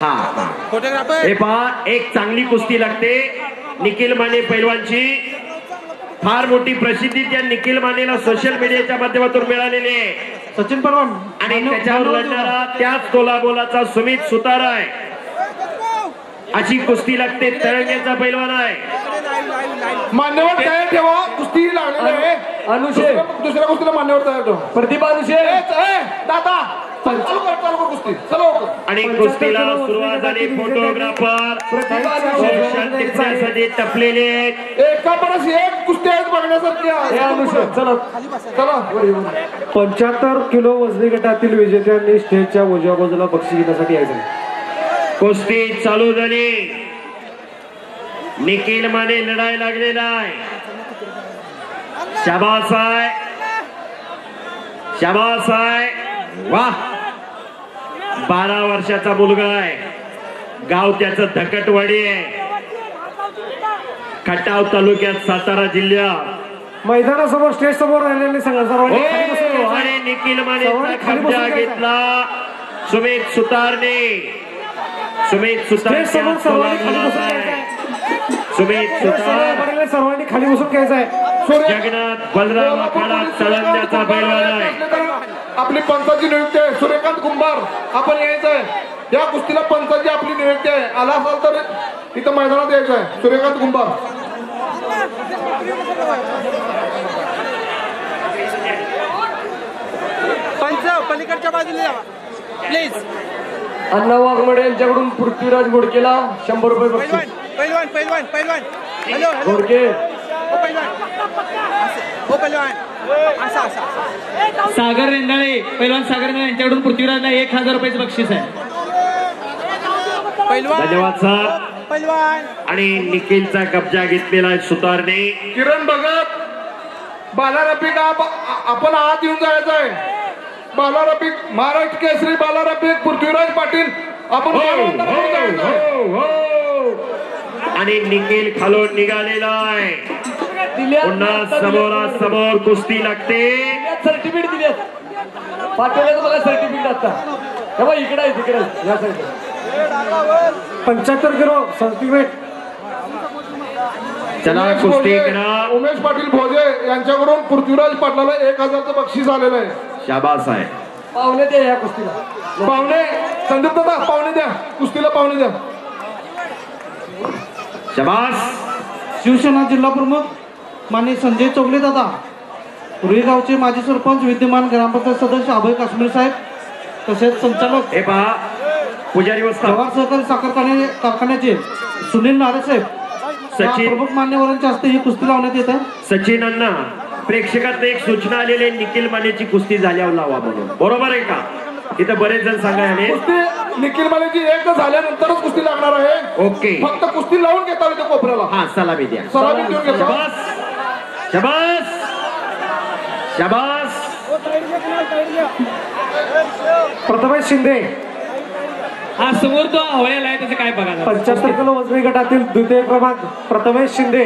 Photographer हे पहा, एक चांगली कुस्ती लागते निखिल माने पैलवानची। फार मोठी प्रसिद्धी त्या निखिल मानेला सोशल मीडियाच्या माध्यमातून मिळालेली आहे। सचिन परवान आणि त्याच्यावर लढणारा त्याच तोलाबोलाचा सुमित सुतार आहे। अशी कुस्ती लागते, तरंग्याचा पैलवान आहे। मान्यवर तयार ठेवा, कुस्ती लागलेली आहे। अनुषे दुसऱ्या कुस्तीला मान्यवर तयार ठेवा। प्रतिभा अनुषे दादा कुस्ती चलो। आणि कुस्तीला सुरुवात झाली। फोटोग्राफर टिपण्यासाठी टपलेले एका परस एक कुस्ती आहेत बघण्यासारखी आहे। अनुषे चला चला। 75 किलो वजनी गटातील विजेत्यांनी स्टेजच्या उजव्या बाजूला बक्षीस घेण्यासाठी यायचे। कुस्ती चालू झाली। निखिल माने लढाई लागलेला आहे। शाबास आहे, शाबास आहे, वाह। 12 वर्षाचा मुलगा आहे। गाव त्याचं धकटवाडी आहे, खटाव तालुक्यात, सातारा जिल्ह्यात। मैदानासमोर स्टेज समोर राहिलेले सर्वांनी आणि निखिल मानेचा कब्जा घेतला सुमित सुतारने। सुमित सुतार सर्वांनी खाली बसून घ्यायचं आहे। जगन्नाथ बलराम आखाडा तळंजाचा पैलवान आहे। आपली पंचाची नियुक्ती आहे सूर्यकांत कुंभार, आपण यायचं आहे या कुस्तीला। पंचाची आपली नियुक्ती आहे, आला असाल तर इथं मैदानात यायचं आहे। सूर्यकांत कुंभार पंच पलीकडच्या बाजूला प्लीज। अण्णा वाघमोडे यांच्याकडून पृथ्वीराज घोडकेला 100 रुपये बक्षीस। पैलवान पैलवान पैलवान हॅलो घोडके सागर रेंदाळे पैलवान सागर रेंदाळे यांच्याकडून पृथ्वीराजला 1000 रुपयाचं बक्षीस आहे। धन्यवाद सर। पैलवान आणि निखिलचा कब्जा घेतलेला आहे सुतारने। किरण भगत, बाला रफिक आपण आत येऊन जायचं आहे। बाला रफिक, महाराष्ट्र केसरी बाला रफिक, पृथ्वीराज पाटील आपण आणि निखिल खालून निघालेला आहे। पुन्हा समोरासमोर कुस्ती लागते। सर्टिफिकेट दिले पाठवलं बघा, सर्टिफिकेट आता तेव्हा इकडे आहे, तिकडे या साईडला 75 किलो सर्टिफिकेट। चला कुस्ती करा। उमेश पाटील भोजे यांच्याकडून पृथ्वीराज पाटलाला 1000चं बक्षीस आलेलं आहे। शाबास आहे। पाहुणे द्या या कुस्तीला, पाहुणे संदीप दादा पाहुणे द्या कुस्तीला, पाहुणे द्या। शाबास। शिवसेना जिल्हा प्रमुख माननीय संजय चौगले दादा, रुई गावचे माजी सरपंच, विद्यमान ग्रामपंचायत सदस्य अभय काश्मीर साहेब, तसेच संचालक हे पहा पुजारी वस्ता जवाहर सहकारी साखर कारखान्याचे सुनील नारे साहेब, सचिन प्रमुख मान्यवरांच्या हस्ते ही कुस्ती लावण्यात येत आहे। सचिन अण्णा, प्रेक्षकात एक सूचना आलेली आहे, निखिल मानेची कुस्ती झाल्यावर लावा म्हणून, बरोबर आहे का? इथं बरेच जण सांगायले कुस्ती निखिल मानेची एक झाल्यानंतरच कुस्ती लागणार आहे। ओके, फक्त कुस्ती लावून घेता येते कोपऱ्याला। हा सलामी द्या, सलामी देऊन घ्या। शाबास शाबास शाबास। प्रथमेश शिंदे हा समोर तो हवयाला आहे, त्याचं काय बघा। 75 किलो वजनी गटातील द्वितीय क्रमांक प्रथमेश शिंदे,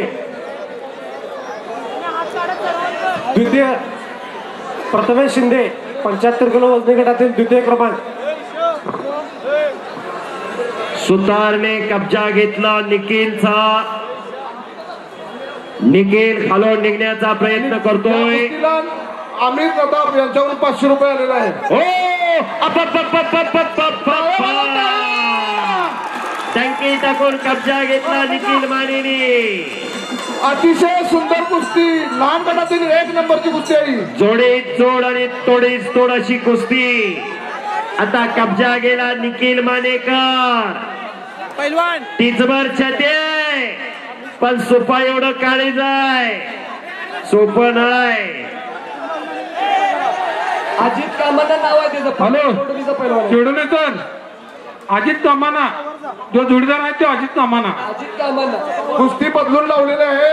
द्वितीय प्रथमेश शिंदे 75 किलो वजनी गटातील द्वितीय क्रमांक। सुतारने कब्जा घेतला निखिलचा। निखिल खालून निघण्याचा प्रयत्न करतोय। अमित प्रताप यांच्याकडून 500 रुपये आलेला आहे। टंकी टाकून कब्जा घेतला निखिल मानेने। अतिशय सुंदर कुस्ती, लहान गटातील 1 नंबरची कुस्ती आहे। जोडीत जोड आणि तोडीत तोड अशी कुस्ती। आता कब्जा गेला निखिल मानेकर। पैलवान टिचभर छाते, पण सोपा एवढं काळी जाय सोपं नाही। अजित कामाना नाव आहे त्याचं। हॅलो चिडवलेचं अजित कामाना, जो जोडीदार आहे तो अजित कामाना। अजित कामाना कुस्ती बदलून लावलेली आहे।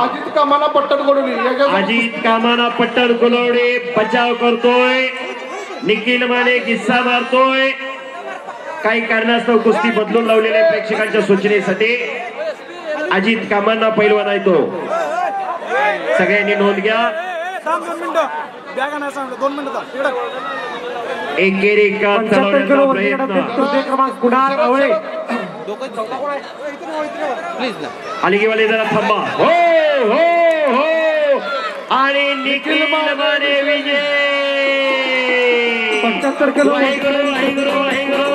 अजित कामाना पट्टण गोडवली, अजित कामाना पट्टण गोलवडे बचाव करतोय। निखिल माने किस्सा मारतोय। काही कारणास्तव कुस्ती बदलून लावलेल्या प्रेक्षकांच्या सूचनेसाठी अजित कामांना पैलवान आहे तो, सगळ्यांनी नोंद घ्या। 2 मिनिटं बॅग आणायला सांगितलं, 2 मिनिटं एकेरी का चढवण्याचा प्रयत्न क्रमांक कुणाल आवळे प्लीज ना अलीगेवाले जरा थांबा हो हो हो आणि निखिल माने विजय 75 किलो वाहेगुरु वाहेगुरु वाहेगुरु